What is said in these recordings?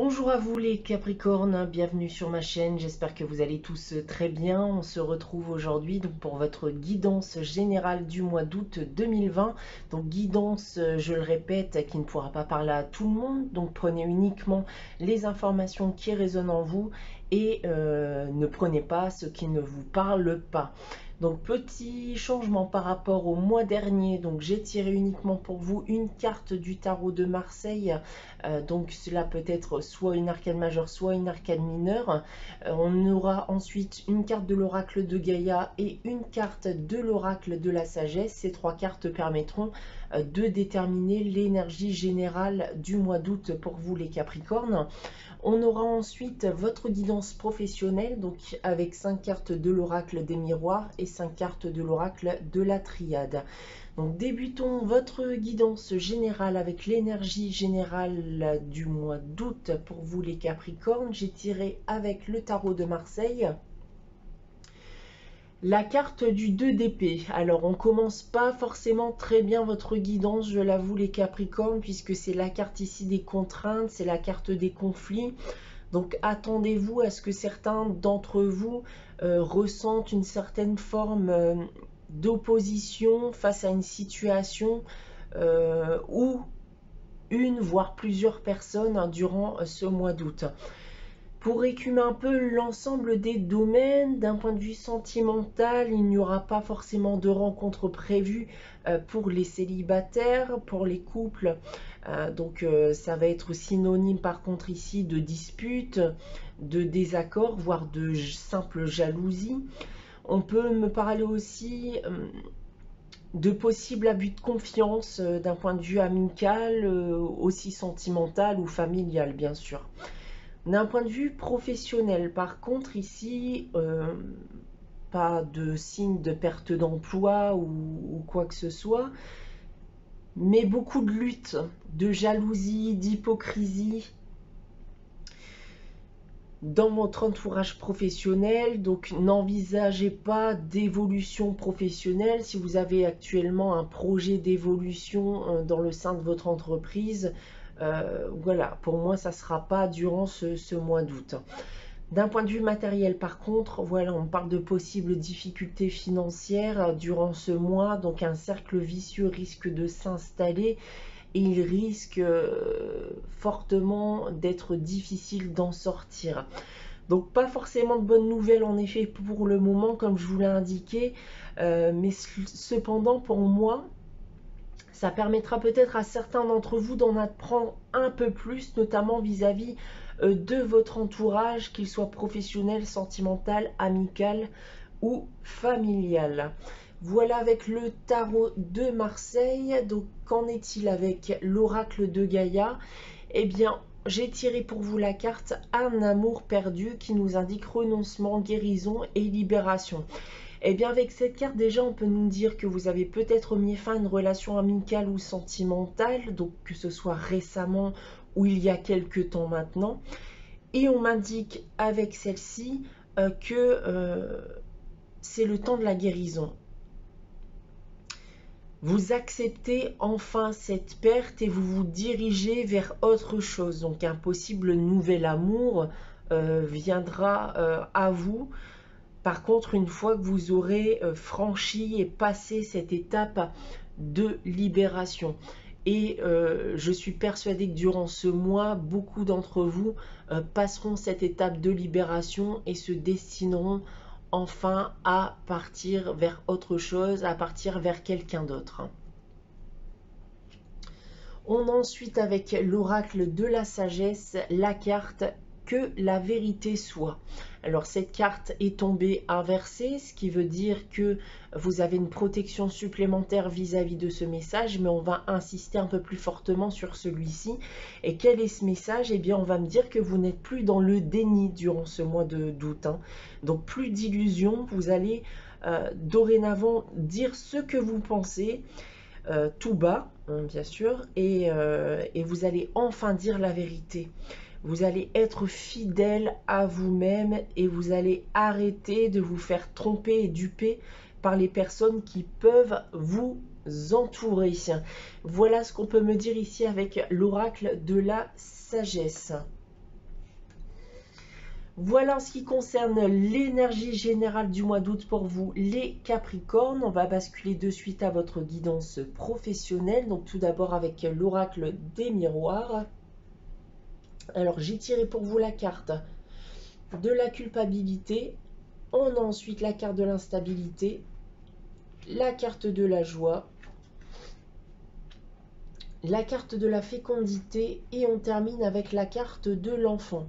Bonjour à vous les Capricornes, bienvenue sur ma chaîne, j'espère que vous allez tous très bien. On se retrouve aujourd'hui donc pour votre guidance générale du mois d'août 2020. Donc guidance, je le répète, qui ne pourra pas parler à tout le monde, donc prenez uniquement les informations qui résonnent en vous et ne prenez pas ce qui ne vous parle pas. Donc petit changement par rapport au mois dernier, donc j'ai tiré uniquement pour vous une carte du tarot de Marseille, donc cela peut être soit une arcane majeure, soit une arcane mineure. On aura ensuite une carte de l'oracle de Gaïa et une carte de l'oracle de la sagesse. Ces trois cartes permettront de déterminer l'énergie générale du mois d'août pour vous les Capricornes. On aura ensuite votre guidance professionnelle, donc avec 5 cartes de l'oracle des miroirs et 5 cartes de l'oracle de la triade. Donc débutons votre guidance générale avec l'énergie générale du mois d'août pour vous les Capricornes. J'ai tiré avec le tarot de Marseille la carte du 2 d'épée. Alors on commence pas forcément très bien votre guidance, je l'avoue les Capricornes, puisque c'est la carte ici des contraintes, c'est la carte des conflits. Donc attendez-vous à ce que certains d'entre vous ressentent une certaine forme d'opposition face à une situation ou une voire plusieurs personnes durant ce mois d'août. Pour écumer un peu l'ensemble des domaines, d'un point de vue sentimental, il n'y aura pas forcément de rencontres prévues pour les célibataires, pour les couples. Donc ça va être synonyme par contre ici de disputes, de désaccords, voire de simple jalousie. On peut me parler aussi de possibles abus de confiance d'un point de vue amical, aussi sentimental ou familial bien sûr. D'un point de vue professionnel, par contre, ici, pas de signe de perte d'emploi ou quoi que ce soit, mais beaucoup de lutte, de jalousie, d'hypocrisie dans votre entourage professionnel. Donc, n'envisagez pas d'évolution professionnelle. Si vous avez actuellement un projet d'évolution dans le sein de votre entreprise, voilà, pour moi, ça ne sera pas durant ce mois d'août. D'un point de vue matériel, par contre, voilà, on parle de possibles difficultés financières durant ce mois. Donc, un cercle vicieux risque de s'installer et il risque fortement d'être difficile d'en sortir. Donc, pas forcément de bonnes nouvelles en effet pour le moment, comme je vous l'ai indiqué. Mais cependant, pour moi, ça permettra peut-être à certains d'entre vous d'en apprendre un peu plus, notamment vis-à-vis de votre entourage, qu'il soit professionnel, sentimental, amical ou familial. Voilà avec le tarot de Marseille. Donc qu'en est-il avec l'oracle de Gaïa? Eh bien, j'ai tiré pour vous la carte Un amour perdu qui nous indique renoncement, guérison et libération. Et bien avec cette carte déjà on peut nous dire que vous avez peut-être mis fin à une relation amicale ou sentimentale, donc que ce soit récemment ou il y a quelques temps maintenant. Et on m'indique avec celle-ci que c'est le temps de la guérison. Vous acceptez enfin cette perte et vous vous dirigez vers autre chose. Donc un possible nouvel amour viendra à vous. Par contre, une fois que vous aurez franchi et passé cette étape de libération. Et je suis persuadée que durant ce mois, beaucoup d'entre vous passeront cette étape de libération et se destineront enfin à partir vers autre chose, à partir vers quelqu'un d'autre. On a ensuite avec l'oracle de la sagesse la carte que la vérité soit. Alors cette carte est tombée inversée, ce qui veut dire que vous avez une protection supplémentaire vis-à-vis de ce message, mais on va insister un peu plus fortement sur celui-ci. Et quel est ce message? Eh bien on va me dire que vous n'êtes plus dans le déni durant ce mois d'août, hein. Donc plus d'illusions, vous allez dorénavant dire ce que vous pensez, tout bas, bien sûr, et vous allez enfin dire la vérité. Vous allez être fidèle à vous-même et vous allez arrêter de vous faire tromper et duper par les personnes qui peuvent vous entourer. Voilà ce qu'on peut me dire ici avec l'oracle de la sagesse. Voilà en ce qui concerne l'énergie générale du mois d'août pour vous, les Capricornes. On va basculer de suite à votre guidance professionnelle. Donc tout d'abord avec l'oracle des miroirs. Alors j'ai tiré pour vous la carte de la culpabilité. On a ensuite la carte de l'instabilité, la carte de la joie, la carte de la fécondité et on termine avec la carte de l'enfant.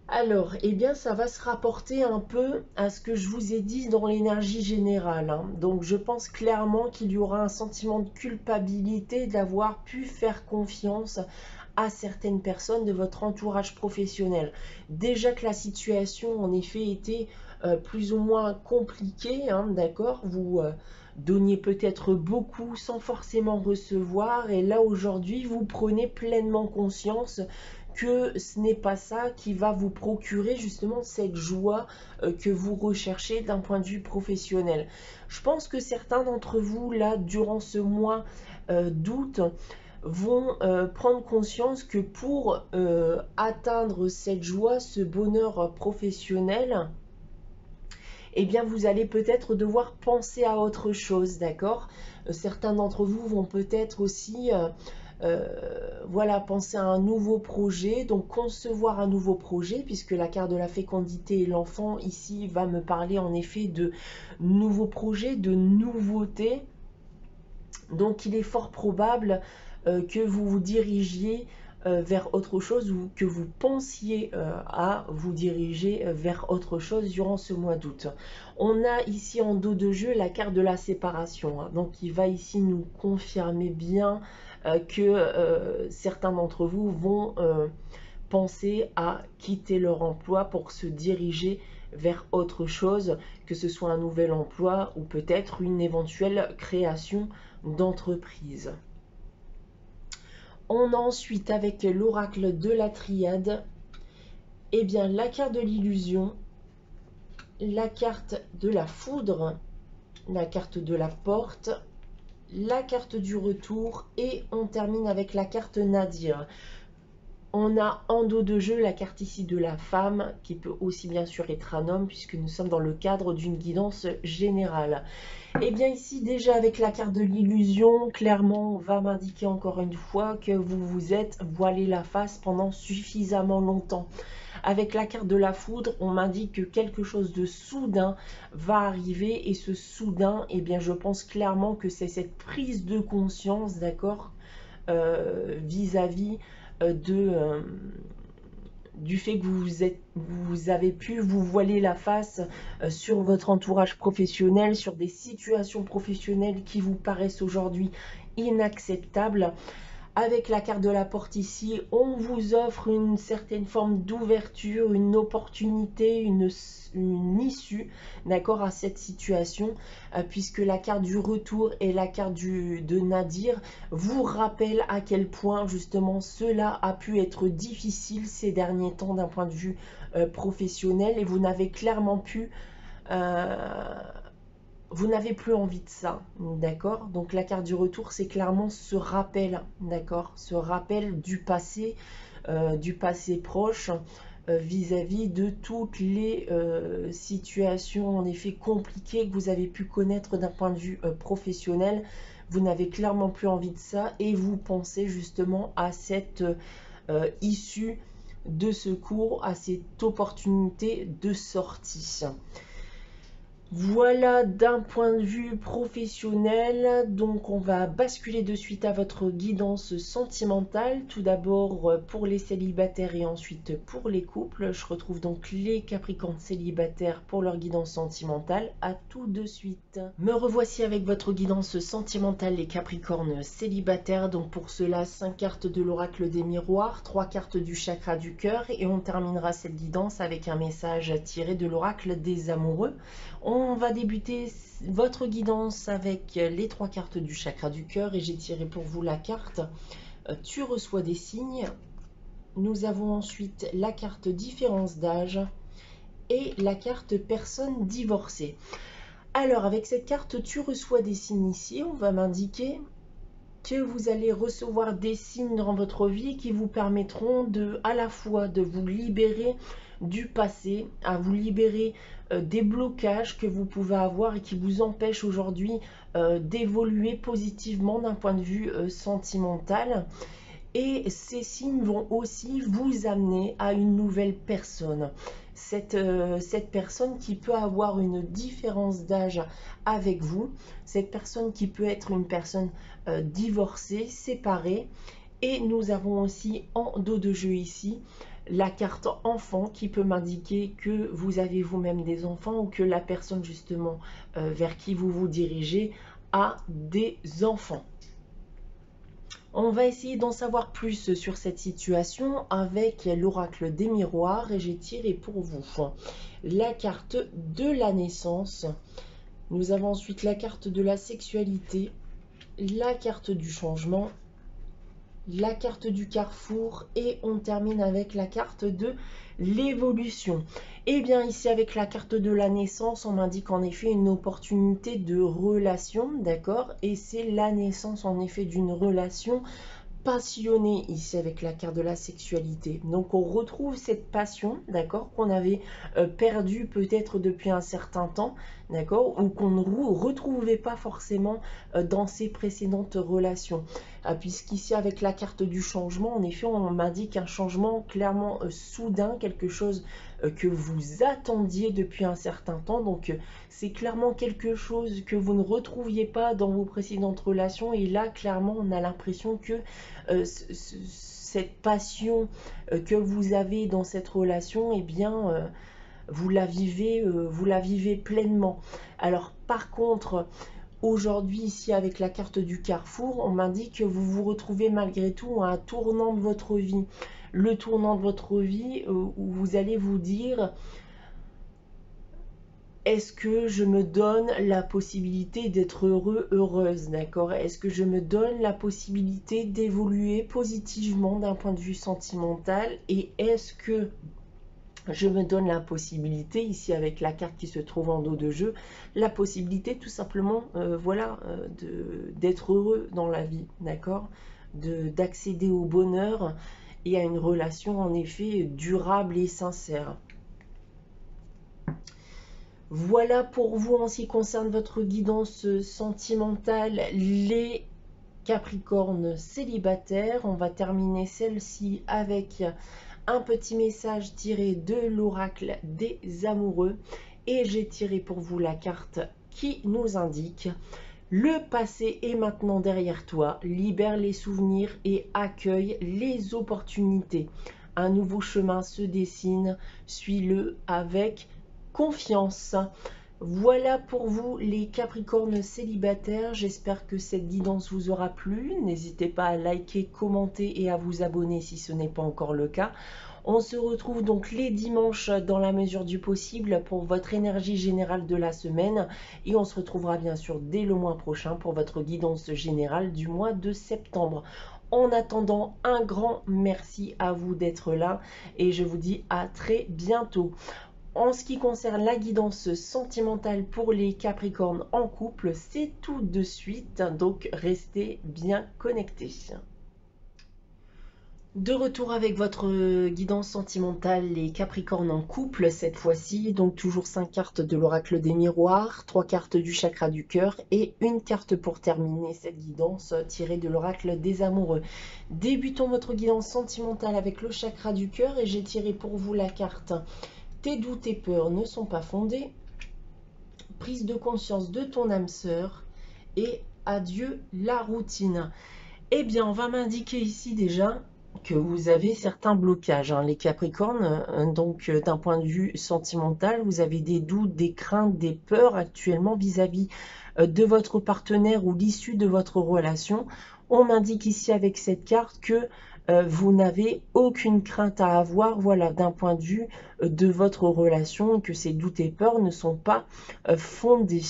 Alors, eh bien, ça va se rapporter un peu à ce que je vous ai dit dans l'énergie générale, hein. Donc, je pense clairement qu'il y aura un sentiment de culpabilité d'avoir pu faire confiance à certaines personnes de votre entourage professionnel. Déjà que la situation, en effet, était plus ou moins compliquée, hein, d'accord? Vous donniez peut-être beaucoup sans forcément recevoir, et là, aujourd'hui, vous prenez pleinement conscience que ce n'est pas ça qui va vous procurer justement cette joie que vous recherchez d'un point de vue professionnel. Je pense que certains d'entre vous, là, durant ce mois d'août, vont prendre conscience que pour atteindre cette joie, ce bonheur professionnel, eh bien, vous allez peut-être devoir penser à autre chose, d'accord? Certains d'entre vous vont peut-être aussi voilà, penser à un nouveau projet, donc concevoir un nouveau projet, puisque la carte de la fécondité et l'enfant ici va me parler en effet de nouveaux projets, de nouveautés. Donc il est fort probable que vous vous dirigiez vers autre chose ou que vous pensiez à vous diriger vers autre chose durant ce mois d'août. On a ici en dos de jeu la carte de la séparation, hein, donc il va ici nous confirmer bien que certains d'entre vous vont penser à quitter leur emploi pour se diriger vers autre chose, que ce soit un nouvel emploi ou peut-être une éventuelle création d'entreprise. On a ensuite avec l'oracle de la triade, eh bien la carte de l'illusion, la carte de la foudre, la carte de la porte, la carte du retour et on termine avec la carte Nadir. On a en dos de jeu la carte ici de la femme, qui peut aussi bien sûr être un homme, puisque nous sommes dans le cadre d'une guidance générale. Et bien ici, déjà avec la carte de l'illusion, clairement, on va m'indiquer encore une fois que vous vous êtes voilé la face pendant suffisamment longtemps. Avec la carte de la foudre, on m'indique que quelque chose de soudain va arriver, et ce soudain, eh bien je pense clairement que c'est cette prise de conscience, d'accord, vis-à-vis du fait que vous avez pu vous voiler la face sur votre entourage professionnel, sur des situations professionnelles qui vous paraissent aujourd'hui inacceptables. Avec la carte de la porte ici, on vous offre une certaine forme d'ouverture, une opportunité, une issue, d'accord, à cette situation, puisque la carte du retour et la carte de Nadir vous rappellent à quel point justement cela a pu être difficile ces derniers temps d'un point de vue professionnel, et vous n'avez clairement pu... vous n'avez plus envie de ça, d'accord? Donc la carte du retour, c'est clairement ce rappel, d'accord? Ce rappel du passé proche, vis-à-vis de toutes les situations en effet compliquées que vous avez pu connaître d'un point de vue professionnel. Vous n'avez clairement plus envie de ça et vous pensez justement à cette issue de secours, à cette opportunité de sortie. Voilà d'un point de vue professionnel, donc on va basculer de suite à votre guidance sentimentale, tout d'abord pour les célibataires et ensuite pour les couples. Je retrouve donc les Capricornes célibataires pour leur guidance sentimentale. À tout de suite. Me revoici avec votre guidance sentimentale, les Capricornes célibataires. Donc pour cela, 5 cartes de l'oracle des miroirs, 3 cartes du chakra du cœur et on terminera cette guidance avec un message tiré de l'oracle des amoureux. On va débuter votre guidance avec les 3 cartes du chakra du cœur et j'ai tiré pour vous la carte tu reçois des signes. Nous avons ensuite la carte différence d'âge et la carte personne divorcée. Alors avec cette carte tu reçois des signes ici, on va m'indiquer que vous allez recevoir des signes dans votre vie qui vous permettront à la fois de vous libérer du passé, à vous libérer des blocages que vous pouvez avoir et qui vous empêchent aujourd'hui d'évoluer positivement d'un point de vue sentimental. Et ces signes vont aussi vous amener à une nouvelle personne. Cette personne qui peut avoir une différence d'âge avec vous, cette personne qui peut être une personne divorcée, séparée. Et nous avons aussi en dos de jeu ici la carte enfant qui peut m'indiquer que vous avez vous-même des enfants ou que la personne justement vers qui vous vous dirigez a des enfants. On va essayer d'en savoir plus sur cette situation avec l'oracle des miroirs et j'ai tiré pour vous la carte de la naissance. Nous avons ensuite la carte de la sexualité, la carte du changement, la carte du carrefour et on termine avec la carte de l'évolution. Et bien ici avec la carte de la naissance, on m'indique en effet une opportunité de relation, d'accord? Et c'est la naissance en effet d'une relation passionnée ici avec la carte de la sexualité. Donc on retrouve cette passion, d'accord, qu'on avait perdue peut-être depuis un certain temps, d'accord, ou qu'on ne retrouvait pas forcément dans ses précédentes relations. Puisqu'ici avec la carte du changement, en effet, on m'indique un changement clairement soudain, quelque chose que vous attendiez depuis un certain temps. Donc c'est clairement quelque chose que vous ne retrouviez pas dans vos précédentes relations. Et là, clairement, on a l'impression que cette passion que vous avez dans cette relation, eh bien, vous la vivez pleinement. Alors, par contre, aujourd'hui, ici, avec la carte du carrefour, on m'indique que vous vous retrouvez malgré tout à un tournant de votre vie. Le tournant de votre vie où vous allez vous dire... Est-ce que je me donne la possibilité d'être heureux, heureuse, d'accord? Est-ce que je me donne la possibilité d'évoluer positivement d'un point de vue sentimental? Et est-ce que je me donne la possibilité, ici avec la carte qui se trouve en dos de jeu, la possibilité tout simplement, voilà, d'être heureux dans la vie, d'accord? D'accéder au bonheur et à une relation en effet durable et sincère. Voilà pour vous en ce qui concerne votre guidance sentimentale, les Capricornes célibataires. On va terminer celle-ci avec un petit message tiré de l'oracle des amoureux. Et j'ai tiré pour vous la carte qui nous indique: le passé est maintenant derrière toi, libère les souvenirs et accueille les opportunités. Un nouveau chemin se dessine, suis-le avec confiance. Voilà pour vous les Capricornes célibataires. J'espère que cette guidance vous aura plu. N'hésitez pas à liker, commenter et à vous abonner si ce n'est pas encore le cas. On se retrouve donc les dimanches dans la mesure du possible pour votre énergie générale de la semaine. Et on se retrouvera bien sûr dès le mois prochain pour votre guidance générale du mois de septembre. En attendant, un grand merci à vous d'être là et je vous dis à très bientôt. En ce qui concerne la guidance sentimentale pour les Capricornes en couple, c'est tout de suite, donc restez bien connectés. De retour avec votre guidance sentimentale, les Capricornes en couple cette fois-ci, donc toujours 5 cartes de l'oracle des miroirs, 3 cartes du chakra du cœur et une carte pour terminer cette guidance tirée de l'oracle des amoureux. Débutons votre guidance sentimentale avec le chakra du cœur et j'ai tiré pour vous la carte: tes doutes et peurs ne sont pas fondés, prise de conscience de ton âme sœur et adieu la routine. Eh bien, on va m'indiquer ici déjà que vous avez certains blocages, hein, les Capricornes. Donc, d'un point de vue sentimental, vous avez des doutes, des craintes, des peurs actuellement vis-à-vis de votre partenaire ou l'issue de votre relation. On m'indique ici avec cette carte que vous n'avez aucune crainte à avoir, voilà, d'un point de vue de votre relation, et que ces doutes et peurs ne sont pas fondés.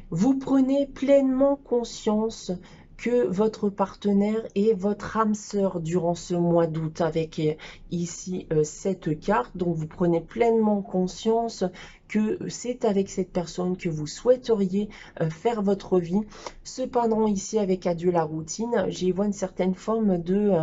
Vous prenez pleinement conscience que votre partenaire est votre âme sœur durant ce mois d'août avec ici cette carte. Donc vous prenez pleinement conscience que c'est avec cette personne que vous souhaiteriez faire votre vie. Cependant ici avec adieu la routine, j'y vois une certaine forme de...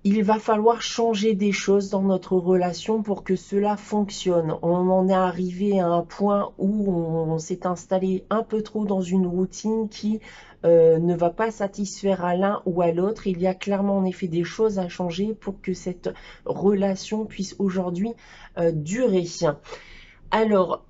il va falloir changer des choses dans notre relation pour que cela fonctionne. On en est arrivé à un point où on s'est installé un peu trop dans une routine qui ne va pas satisfaire à l'un ou à l'autre. Il y a clairement en effet des choses à changer pour que cette relation puisse aujourd'hui durer. Alors,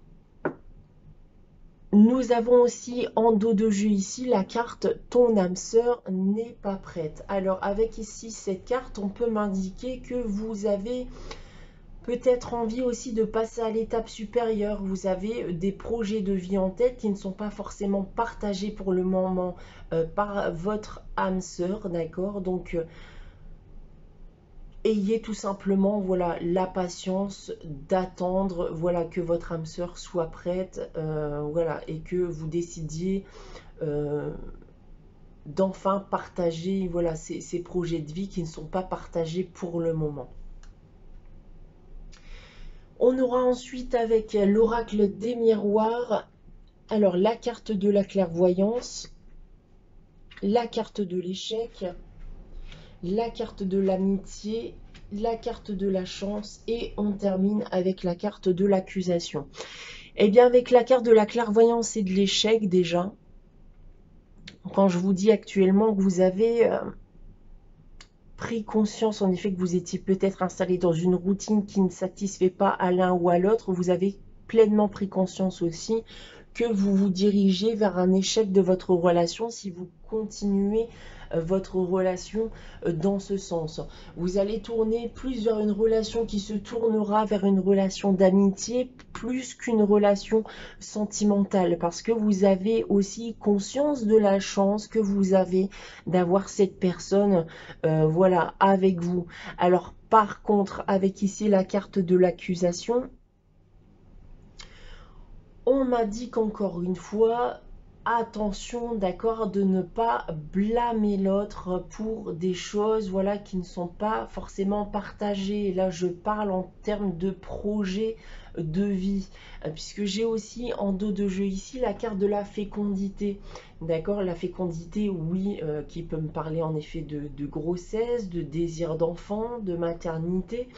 nous avons aussi en dos de jeu ici la carte ton âme sœur n'est pas prête. Alors avec ici cette carte, on peut m'indiquer que vous avez peut-être envie aussi de passer à l'étape supérieure. Vous avez des projets de vie en tête qui ne sont pas forcément partagés pour le moment par votre âme sœur, d'accord? Donc ayez tout simplement voilà, la patience d'attendre voilà, que votre âme sœur soit prête voilà, et que vous décidiez d'enfin partager voilà, ces projets de vie qui ne sont pas partagés pour le moment. On aura ensuite avec l'oracle des miroirs, alors la carte de la clairvoyance, la carte de l'échec, la carte de l'amitié, la carte de la chance et on termine avec la carte de l'accusation. Et bien avec la carte de la clairvoyance et de l'échec déjà, quand je vous dis actuellement que vous avez pris conscience en effet que vous étiez peut-être installé dans une routine qui ne satisfait pas à l'un ou à l'autre, vous avez pleinement pris conscience aussi que vous vous dirigez vers un échec de votre relation si vous continuez votre relation dans ce sens. Vous allez tourner plus vers une relation qui se tournera vers une relation d'amitié plus qu'une relation sentimentale parce que vous avez aussi conscience de la chance que vous avez d'avoir cette personne voilà avec vous. Alors par contre avec ici la carte de l'accusation, on m'a dit qu'encore une fois, attention, d'accord, de ne pas blâmer l'autre pour des choses, voilà, qui ne sont pas forcément partagées. Et là, je parle en termes de projet de vie, puisque j'ai aussi en dos de jeu ici la carte de la fécondité. D'accord, la fécondité, oui, qui peut me parler en effet de grossesse, de désir d'enfant, de maternité.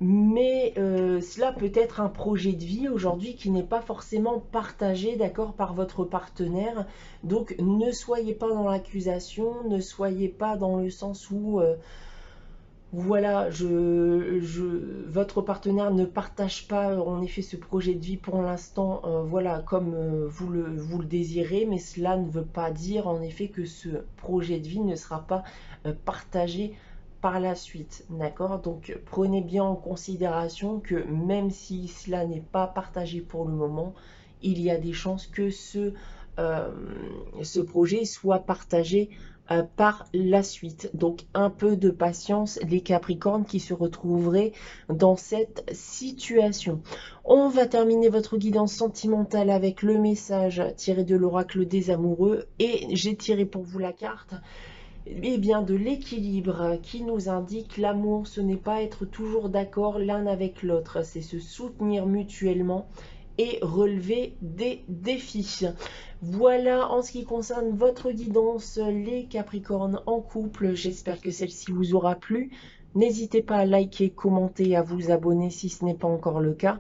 Mais cela peut être un projet de vie aujourd'hui qui n'est pas forcément partagé, d'accord, par votre partenaire. Donc ne soyez pas dans l'accusation, ne soyez pas dans le sens où voilà, votre partenaire ne partage pas en effet ce projet de vie pour l'instant, voilà, comme vous le désirez, mais cela ne veut pas dire en effet que ce projet de vie ne sera pas partagé par la suite, d'accord? Donc prenez bien en considération que même si cela n'est pas partagé pour le moment, il y a des chances que ce projet soit partagé par la suite. Donc un peu de patience les Capricornes qui se retrouveraient dans cette situation. On va terminer votre guidance sentimentale avec le message tiré de l'oracle des amoureux et j'ai tiré pour vous la carte bien de l'équilibre qui nous indique l'amour, ce n'est pas être toujours d'accord l'un avec l'autre, c'est se soutenir mutuellement et relever des défis. Voilà en ce qui concerne votre guidance les Capricornes en couple. J'espère que celle-ci vous aura plu. N'hésitez pas à liker, commenter et à vous abonner si ce n'est pas encore le cas.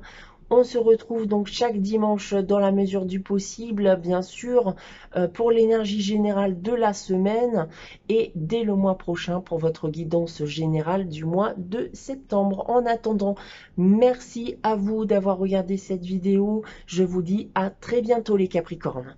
On se retrouve donc chaque dimanche dans la mesure du possible, bien sûr, pour l'énergie générale de la semaine et dès le mois prochain pour votre guidance générale du mois de septembre. En attendant, merci à vous d'avoir regardé cette vidéo. Je vous dis à très bientôt les Capricornes.